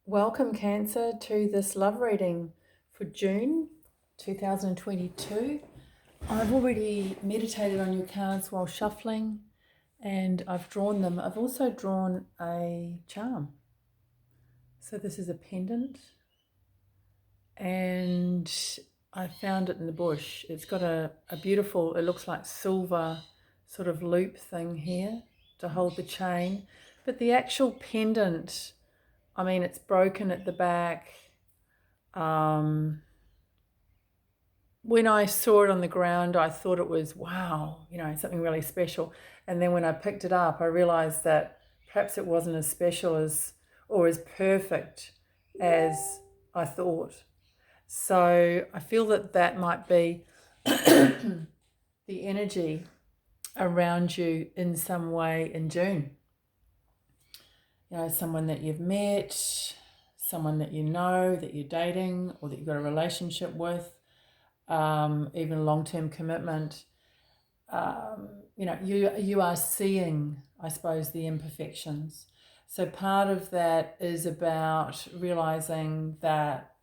Welcome, Cancer, to this love reading for June 2022. I've already meditated on your cards while shuffling and I've drawn them. I've also drawn a charm. So this is a pendant and I found it in the bush. It's got a beautiful, it looks like silver sort of loop thing here to hold the chain. But the actual pendant, I mean, it's broken at the back. When I saw it on the ground, I thought it was, wow, something really special. And then when I picked it up, I realized that perhaps it wasn't as special as or as perfect as I thought. So I feel that that might be the energy around you in some way in June. Someone that you've met, someone that you know, that you're dating, or that you've got a relationship with, even long-term commitment. You are seeing, I suppose, the imperfections. So part of that is about realizing that,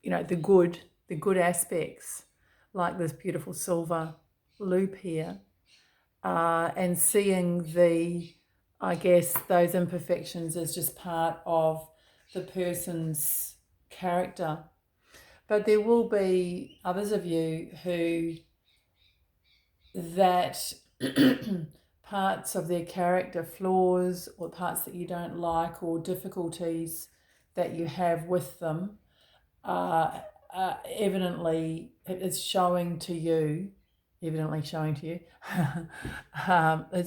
the good aspects, like this beautiful silver loop here, and seeing those imperfections as just part of the person's character. But there will be others of you who that parts of their character flaws or parts that you don't like or difficulties that you have with them evidently it's showing to you. It's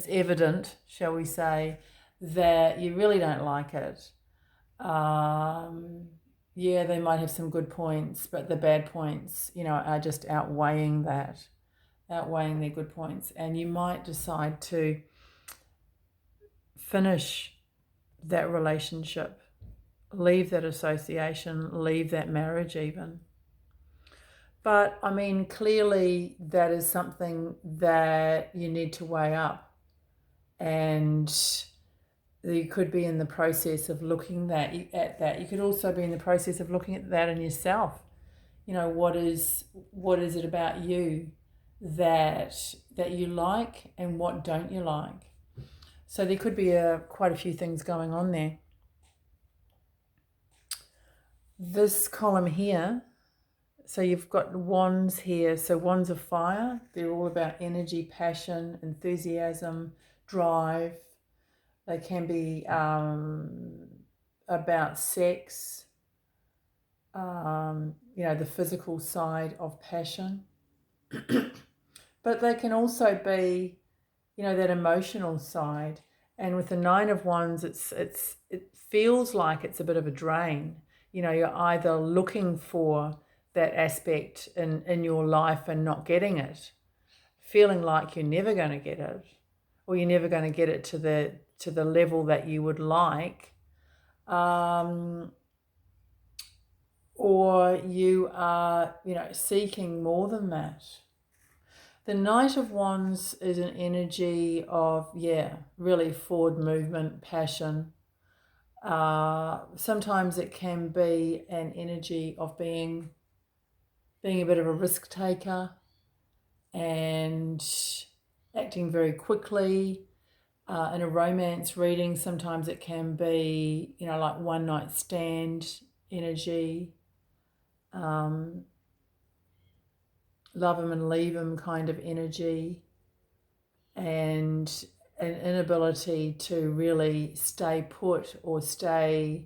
evident, shall we say, that you really don't like it. They might have some good points, but the bad points, are just outweighing their good points. And you might decide to finish that relationship, leave that association, leave that marriage even. But I mean, clearly that is something that you need to weigh up. And you could be in the process of looking at that. You could also be in the process of looking at that in yourself. What is it about you that you like, and what don't you like? So there could be quite a few things going on there. This column here, so you've got wands here. So wands of fire, they're all about energy, passion, enthusiasm, drive. They can be about sex, the physical side of passion. But they can also be, that emotional side. And with the Nine of Wands, it feels like it's a bit of a drain. You're either looking for that aspect in your life and not getting it, feeling like you're never going to get it, or you're never going to get it to the level that you would like, or you are, seeking more than that. The Knight of Wands is an energy of, really forward movement, passion. Sometimes it can be an energy of being a bit of a risk taker and acting very quickly. In a romance reading, sometimes it can be, like one night stand energy. Love him and leave him kind of energy, and an inability to really stay put or stay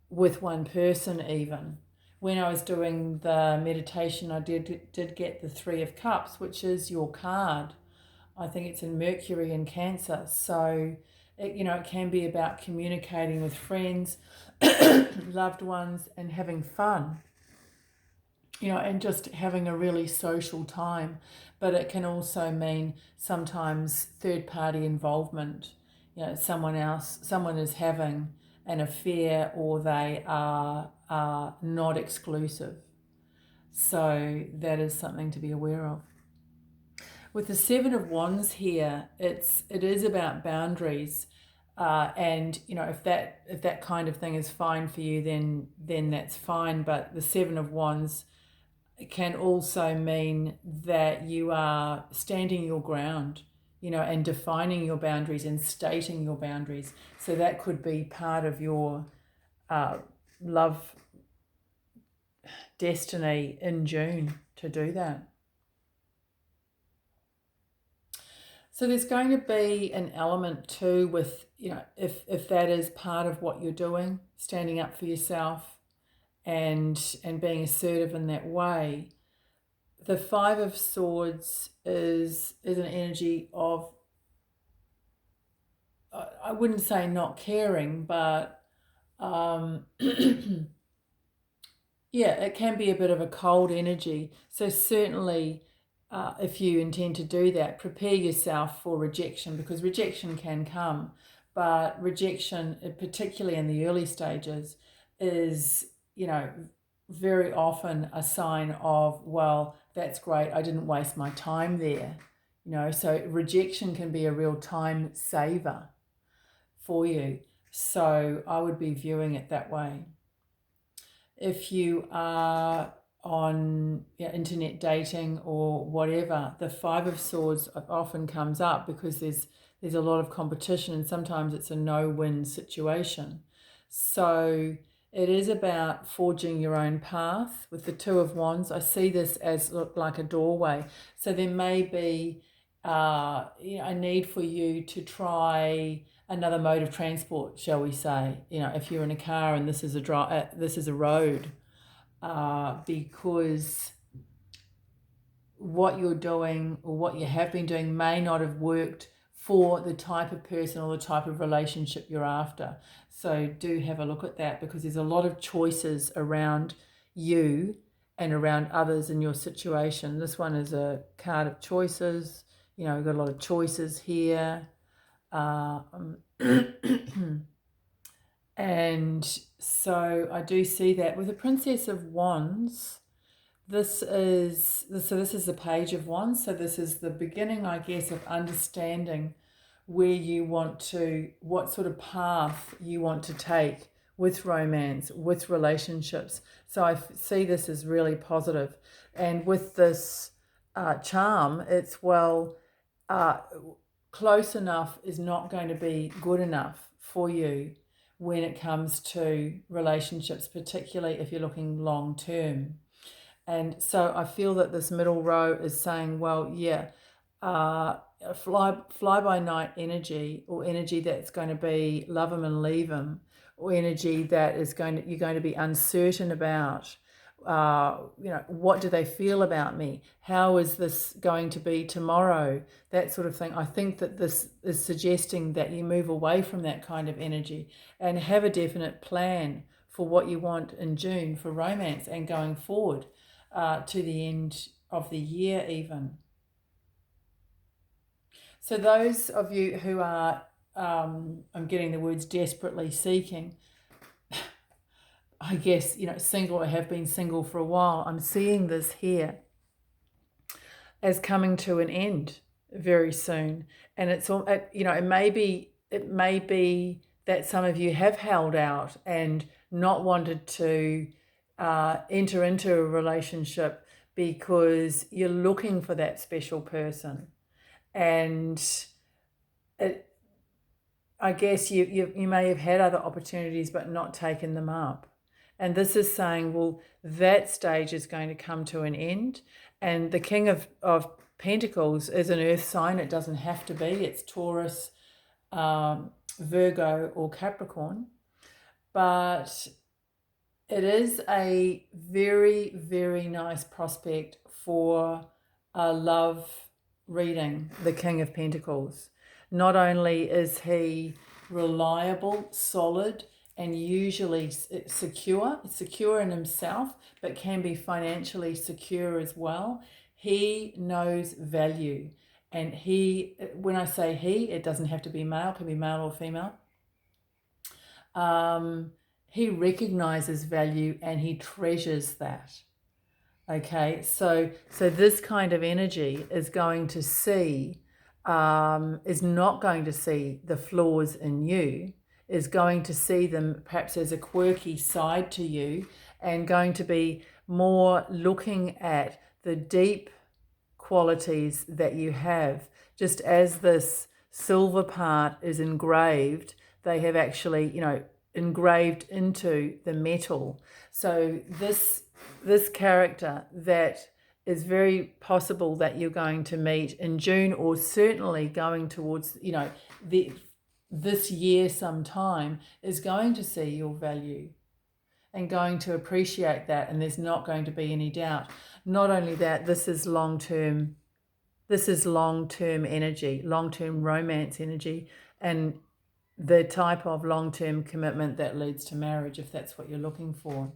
with one person even. When I was doing the meditation, I did get the Three of Cups, which is your card. I think it's in Mercury and Cancer. So, it can be about communicating with friends, loved ones, and having fun. And just having a really social time. But it can also mean sometimes third-party involvement. Someone is having an affair, or they are not exclusive. So that is something to be aware of. With the Seven of Wands here, it is about boundaries. And if that kind of thing is fine for you, then that's fine. But the Seven of Wands can also mean that you are standing your ground, and defining your boundaries and stating your boundaries. So that could be part of your love destiny in June to do that. So there's going to be an element too with, if that is part of what you're doing, standing up for yourself and being assertive in that way. The Five of Swords is an energy of, I wouldn't say not caring, but yeah, it can be a bit of a cold energy. So certainly, if you intend to do that, prepare yourself for rejection, because rejection can come. But rejection, particularly in the early stages, is, very often a sign of, well, that's great, I didn't waste my time there. So rejection can be a real time saver for you. So I would be viewing it that way. If you are on internet dating or whatever, the Five of Swords often comes up because there's a lot of competition, and sometimes it's a no-win situation. So it is about forging your own path. With the Two of Wands, I see this as like a doorway. So there may be a need for you to try another mode of transport, shall we say? If you're in a car and this is a road, because what you're doing or what you have been doing may not have worked for the type of person or the type of relationship you're after. So do have a look at that, because there's a lot of choices around you and around others in your situation. This one is a card of choices. We've got a lot of choices here. And so I do see that with the Princess of Wands. This is the Page of Wands. So this is the beginning, I guess, of understanding where you want to, what sort of path you want to take with romance, with relationships. So I see this as really positive. And with this charm, it's, close enough is not going to be good enough for you when it comes to relationships, particularly if you're looking long term. And so I feel that this middle row is saying, fly by night energy, or energy that's going to be love them and leave them, or energy that you're going to be uncertain about. What do they feel about me? How is this going to be tomorrow? That sort of thing. I think that this is suggesting that you move away from that kind of energy and have a definite plan for what you want in June for romance and going forward to the end of the year even. So those of you who are, I'm getting the words desperately seeking, I guess, single or have been single for a while, I'm seeing this here as coming to an end very soon. And it's all, it may be that some of you have held out and not wanted to enter into a relationship because you're looking for that special person. And I guess you may have had other opportunities but not taken them up. And this is saying, well, that stage is going to come to an end. And the King of Pentacles is an earth sign. It doesn't have to be. It's Taurus, Virgo, or Capricorn. But it is a very, very nice prospect for a love reading, the King of Pentacles. Not only is he reliable, solid, and usually secure in himself, but can be financially secure as well. He knows value. And when I say he, it doesn't have to be male, it can be male or female. He recognizes value and he treasures that. Okay, so this kind of energy is going to see is not going to see the flaws in you, is going to see them perhaps as a quirky side to you, and going to be more looking at the deep qualities that you have. Just as this silver part is engraved, they have actually, engraved into the metal. So this character that is very possible that you're going to meet in June, or certainly going towards, this year sometime, is going to see your value and going to appreciate that, and there's not going to be any doubt. Not only that, this is long-term energy, long-term romance energy, and the type of long-term commitment that leads to marriage, if that's what you're looking for.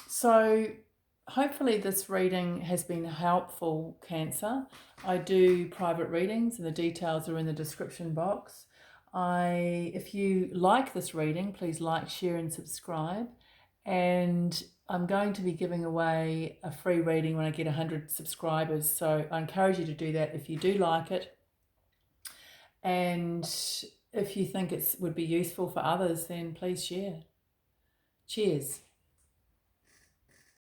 So hopefully this reading has been helpful, Cancer. I do private readings, and the details are in the description box. If you like this reading, please like, share and subscribe. And I'm going to be giving away a free reading when I get 100 subscribers. So I encourage you to do that if you do like it. And if you think it would be useful for others, then please share. Cheers.